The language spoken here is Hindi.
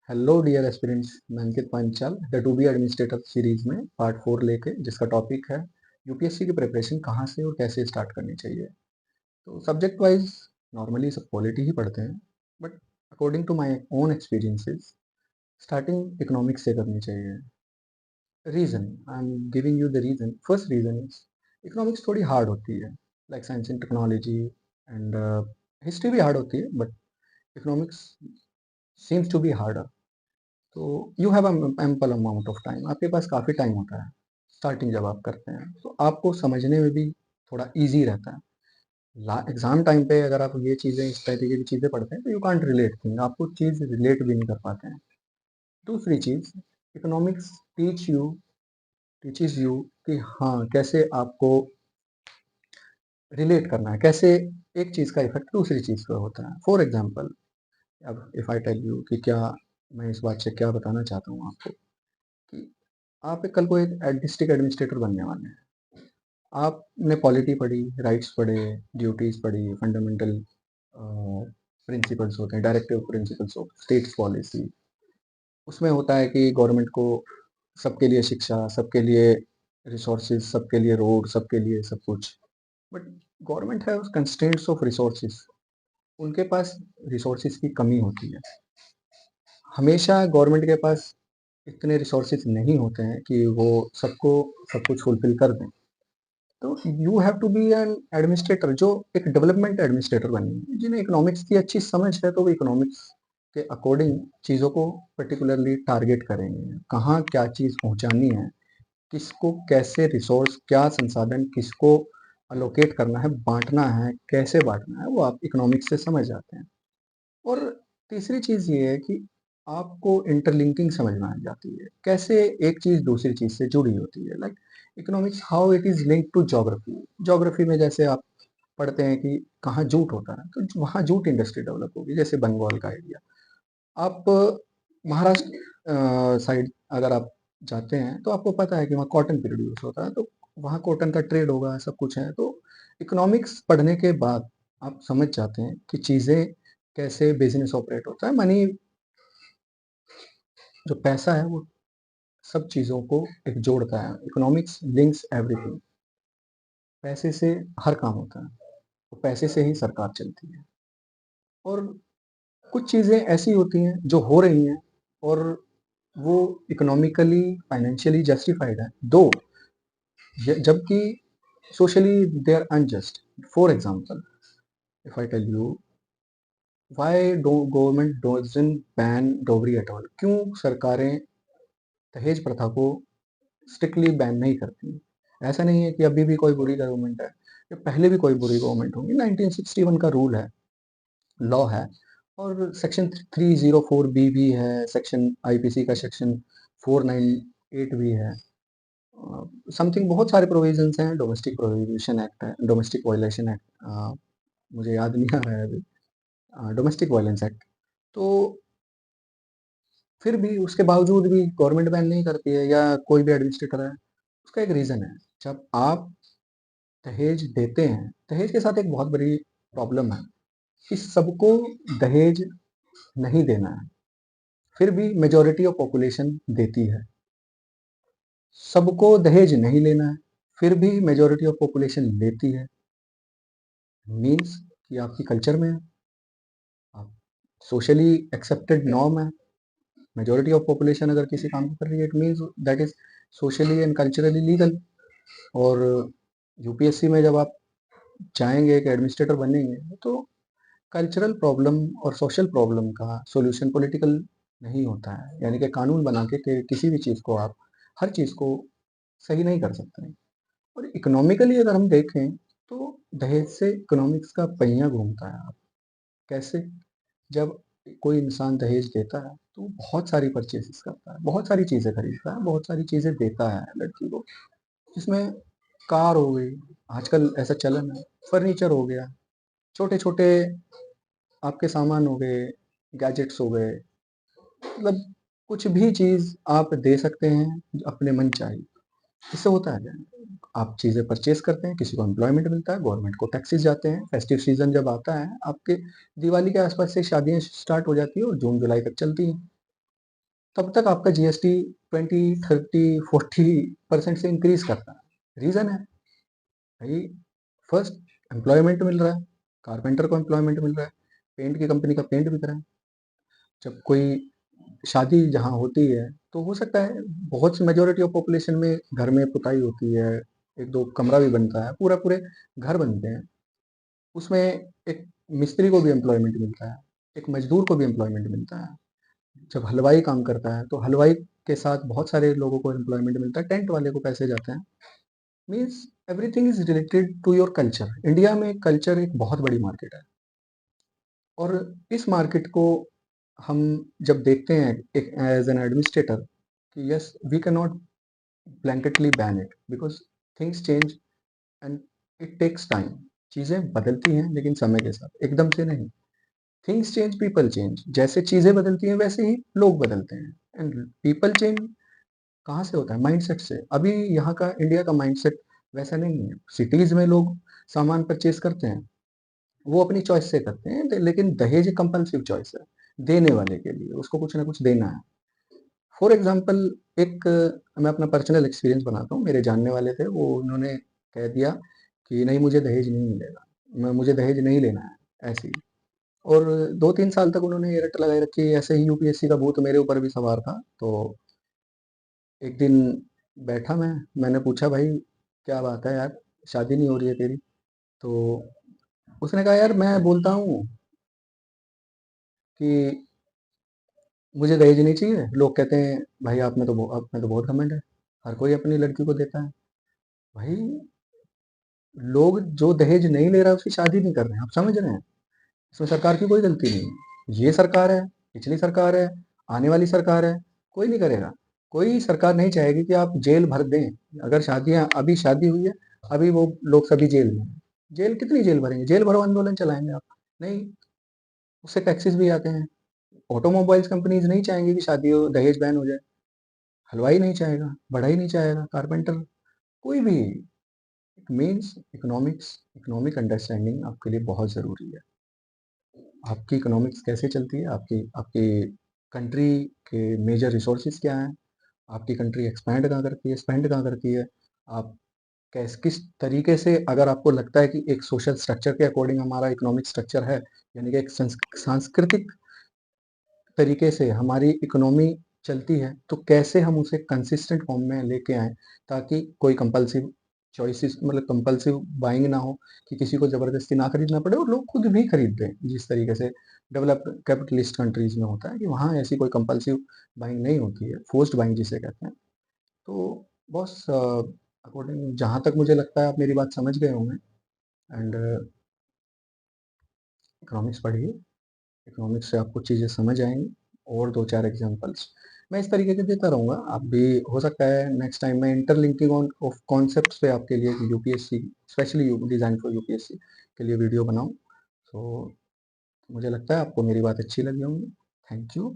हेलो डियर एस्पिरेंट्स, मैं Ankit Panchal the to be administrator series में पार्ट 4 लेके जिसका टॉपिक है यूपीएससी की प्रिपरेशन कहाँ से और कैसे स्टार्ट करनी चाहिए। तो सब्जेक्ट वाइज नॉर्मली सब पॉलिटी ही पढ़ते हैं, but according to my own experiences starting economics से करनी चाहिए। Reason I am giving you the reason. First reason is economics थोड़ी हार्ड होती है, like science and technology and history भी हार्ड होती है, but economics seems to be harder. तो you have ample amount of time, आपके पास काफ़ी टाइम होता है स्टार्टिंग जब आप करते हैं, तो आपको समझने में भी थोड़ा इजी रहता है। एग्जाम टाइम पे अगर आप ये चीज़ें इस तरीके की चीज़ें पढ़ते हैं तो यू कांट रिलेट थिंग, आपको चीज़ रिलेट भी नहीं कर पाते हैं। दूसरी चीज़, इकोनॉमिक्स टीचेस यू कि हाँ कैसे आपको रिलेट करना है, कैसे एक चीज़ का इफेक्ट दूसरी चीज़ पर होता है। फॉर एग्जाम्पल, अब इफ़ आई टेल यू कि क्या मैं इस बात से क्या बताना चाहता हूँ आपको, कि आप कल को एक डिस्ट्रिक्ट एडमिनिस्ट्रेटर बनने वाले हैं। आपने पॉलिटी पढ़ी, राइट्स पढ़े, ड्यूटीज पढ़ी, फंडामेंटल प्रिंसिपल्स होते हैं, directive principles of states policy. उसमें होता है कि गवर्नमेंट को सबके लिए शिक्षा, सबके लिए रिसोर्सेज, सबके लिए रोड, सबके लिए सब कुछ। बट गवर्नमेंट है कंस्ट्रेंट्स ऑफ रिसोर्सेज, उनके पास रिसोर्सेज की कमी होती है। हमेशा गवर्नमेंट के पास इतने रिसोर्सेज नहीं होते हैं कि वो सबको सब कुछ फुलफिल कर दें। तो you have to be an administrator, जो एक डेवलपमेंट एडमिनिस्ट्रेटर बनेंगे, जिन्हें इकोनॉमिक्स की अच्छी समझ है, तो वो इकोनॉमिक्स के अकॉर्डिंग चीज़ों को पर्टिकुलरली टारगेट करेंगे, कहाँ क्या चीज़ पहुँचानी है, किसको कैसे रिसोर्स, क्या संसाधन किसको अलोकेट करना है, बांटना है, कैसे बांटना है, वो आप इकोनॉमिक्स से समझ जाते हैं। और तीसरी चीज़ ये है कि आपको इंटरलिंकिंग समझ में आ जाती है, कैसे एक चीज़ दूसरी चीज़ से जुड़ी होती है। Like economics how it is linked to geography. Geography में जैसे आप पढ़ते हैं कि कहाँ जूट होता है, तो वहाँ जूट इंडस्ट्री डेवलप होगी, जैसे बंगाल का एरिया। आप महाराष्ट्र साइड अगर आप जाते हैं तो आपको पता है कि वहाँ कॉटन प्रोड्यूस होता है, तो वहाँ कॉटन का ट्रेड होगा, सब कुछ है। तो इकोनॉमिक्स पढ़ने के बाद आप समझ जाते हैं कि चीज़ें कैसे बिजनेस ऑपरेट होता है। मनी, जो पैसा है, वो सब चीज़ों को एक जोड़ता है। Economics links everything. पैसे से हर काम होता है, तो पैसे से ही सरकार चलती है। और कुछ चीज़ें ऐसी होती हैं जो हो रही हैं, और वो इकोनॉमिकली फाइनेंशियली जस्टिफाइड है, दो जबकि socially they are unjust. For example, if I tell you why do government doesn't ban dowry at all, क्यों सरकारें दहेज प्रथा को स्ट्रिक्टली बैन नहीं करती। ऐसा नहीं है कि अभी भी कोई बुरी गवर्नमेंट है, या पहले भी कोई बुरी गवर्नमेंट होंगी। 1961 का रूल है, लॉ है, और सेक्शन 304 बी भी है, सेक्शन आईपीसी का सेक्शन 498 भी है। समथिंग बहुत सारे प्रोविजंस हैं, डोमेस्टिक प्रोहिबिशन एक्ट है, डोमेस्टिक वायलेशन एक्ट, मुझे याद नहीं आ रहा है अभी, डोमेस्टिक वायलेंस एक्ट। तो फिर भी उसके बावजूद भी गवर्नमेंट बैन नहीं करती है, या कोई भी एडमिनिस्ट्रेटर है। उसका एक रीज़न है, जब आप दहेज देते हैं, दहेज के साथ एक बहुत बड़ी प्रॉब्लम है कि सबको दहेज नहीं देना है, फिर भी मेजॉरिटी ऑफ पॉपुलेशन देती है। सबको दहेज नहीं लेना है, फिर भी मेजॉरिटी ऑफ पॉपुलेशन लेती है। मीन्स कि आपकी कल्चर में है, आप सोशली एक्सेप्टेड नॉर्म है। मेजॉरिटी ऑफ पॉपुलेशन अगर किसी काम को कर रही है, it means that is socially and culturally legal. और यूपीएससी में जब आप जाएंगे, एक एडमिनिस्ट्रेटर बनेंगे, तो कल्चरल प्रॉब्लम और सोशल प्रॉब्लम का सॉल्यूशन पॉलिटिकल नहीं होता है। यानी कि कानून बना के किसी भी चीज़ को आप हर चीज़ को सही नहीं कर सकते हैं। और इकोनॉमिकली अगर हम देखें, तो दहेज से इकोनॉमिक्स का पहिया घूमता है। आप कैसे, जब कोई इंसान दहेज देता है तो बहुत सारी परचेजेस करता है, बहुत सारी चीज़ें खरीदता है, बहुत सारी चीज़ें देता है लड़की को, जिसमें कार हो गई, आजकल ऐसा चलन है, फर्नीचर हो गया, छोटे छोटे आपके सामान हो गए, गैजेट्स हो गए, मतलब कुछ भी चीज़ आप दे सकते हैं अपने मन चाही। इससे होता है क्या, आप चीज़ें परचेज करते हैं, किसी को एम्प्लॉयमेंट मिलता है, गवर्नमेंट को टैक्सेस जाते हैं, फेस्टिव सीजन जब आता है, आपके दिवाली के आसपास से शादियां स्टार्ट हो जाती है और जून जुलाई तक चलती हैं। तब तक आपका जीएसटी 20, 30, 40% से इंक्रीज करता है। रीजन है भाई, फर्स्ट एम्प्लॉयमेंट मिल रहा है, कारपेंटर को एम्प्लॉयमेंट मिल रहा है, पेंट की कंपनी का पेंट बिक रहा है। जब कोई शादी जहाँ होती है तो हो सकता है बहुत सी मेजोरिटी ऑफ पॉपुलेशन में घर में पुताई होती है, एक दो कमरा भी बनता है, पूरा पूरे घर बनते हैं, उसमें एक मिस्त्री को भी एम्प्लॉयमेंट मिलता है, एक मजदूर को भी एम्प्लॉयमेंट मिलता है। जब हलवाई काम करता है तो हलवाई के साथ बहुत सारे लोगों को एम्प्लॉयमेंट मिलता है, टेंट वाले को पैसे जाते हैं। Means everything is related to your culture. India में कल्चर एक बहुत बड़ी मार्केट है, और इस मार्केट को हम जब देखते हैं एक एज एन एडमिनिस्ट्रेटर कि yes we can not blanketly ban it because things change and it takes time. चीज़ें बदलती हैं लेकिन समय के साथ, एकदम से नहीं। Things change, people change. जैसे चीज़ें बदलती हैं वैसे ही लोग बदलते हैं। एंड पीपल चेंज कहाँ से होता है? माइंडसेट से। अभी यहाँ का इंडिया का माइंडसेट वैसा नहीं है। सिटीज़ में लोग सामान परचेज़ करते हैं, वो अपनी चॉइस से करते हैं, लेकिन दहेज एक कंपल्सिव चॉइस है, देने वाले के लिए, उसको कुछ ना कुछ देना है। फॉर एग्ज़ाम्पल एक मैं अपना पर्सनल एक्सपीरियंस बनाता हूँ। मेरे जानने वाले थे, वो उन्होंने कह दिया कि नहीं मुझे दहेज नहीं मिलेगा, मुझे दहेज नहीं लेना है, ऐसे ही। और 2-3 साल तक उन्होंने ये रट लगाए रखी, ऐसे ही यूपीएससी का भूत मेरे ऊपर भी सवार था। तो एक दिन बैठा मैंने पूछा भाई क्या बात है यार, शादी नहीं हो रही है तेरी? तो उसने कहा यार मैं बोलता हूँ कि मुझे दहेज नहीं चाहिए, लोग कहते हैं भाई आप में तो बहुत घमंड है, हर कोई अपनी लड़की को देता है। भाई लोग जो दहेज नहीं ले रहा है उसकी शादी नहीं कर रहे हैं, आप समझ रहे हैं? इसमें सरकार की कोई गलती नहीं है। ये सरकार है, पिछली सरकार है, आने वाली सरकार है, कोई नहीं करेगा। कोई सरकार नहीं चाहेगी कि आप जेल भर दें। अगर शादियाँ अभी शादी हुई है, अभी वो लोग सभी जेल में हैं। जेल कितनी जेल भरेंगे? जेल भरो आंदोलन चलाएँगे आप? नहीं, उससे टैक्सेस भी आते हैं। ऑटोमोबाइल्स कंपनीज़ नहीं चाहेंगी कि शादी हो, दहेज बैन हो जाए। हलवाई नहीं चाहेगा, बढ़ई नहीं चाहेगा, कारपेंटर, कोई भी। इट मीन्स इकोनॉमिक अंडरस्टैंडिंग आपके लिए बहुत ज़रूरी है। आपकी इकोनॉमिक्स कैसे चलती है, आपकी आपकी कंट्री के मेजर रिसोर्सेज क्या हैं, आपकी कंट्री एक्सपैंड कहाँ करती है, स्पेंड कहाँ करती है, आप किस तरीके से, अगर आपको लगता है कि एक सोशल स्ट्रक्चर के अकॉर्डिंग हमारा इकोनॉमिक स्ट्रक्चर है, यानी कि एक सांस्कृतिक तरीके से हमारी इकोनॉमी चलती है, तो कैसे हम उसे कंसिस्टेंट फॉर्म में लेके आएँ, ताकि कोई कंपल्सिव चॉइसेस, मतलब कंपल्सिव बाइंग ना हो, कि किसी को ज़बरदस्ती ना खरीदना पड़े और लोग खुद भी खरीद लें। जिस तरीके से डेवलप्ड कैपिटलिस्ट कंट्रीज़ में होता है कि वहाँ ऐसी कोई कंपल्सिव बाइंग नहीं होती है, फोर्स्ड बाइंग जिसे कहते हैं। तो बस अकॉर्डिंग जहाँ तक मुझे लगता है आप मेरी बात समझ गए होंगे। एंड इकोनॉमिक्स पढ़िए, इकोनॉमिक्स से आपको चीज़ें समझ आएँगी। और 2-4 एग्ज़ाम्पल्स मैं इस तरीके के देता रहूँगा। आप भी हो सकता है नेक्स्ट टाइम मैं इंटरलिंकिंग ऑन ऑफ कॉन्सेप्ट्स पे आपके लिए UPSC, specially you design for UPSC के लिए वीडियो बनाऊँ। सो मुझे लगता है आपको मेरी बात अच्छी लगी होंगी। Thank you.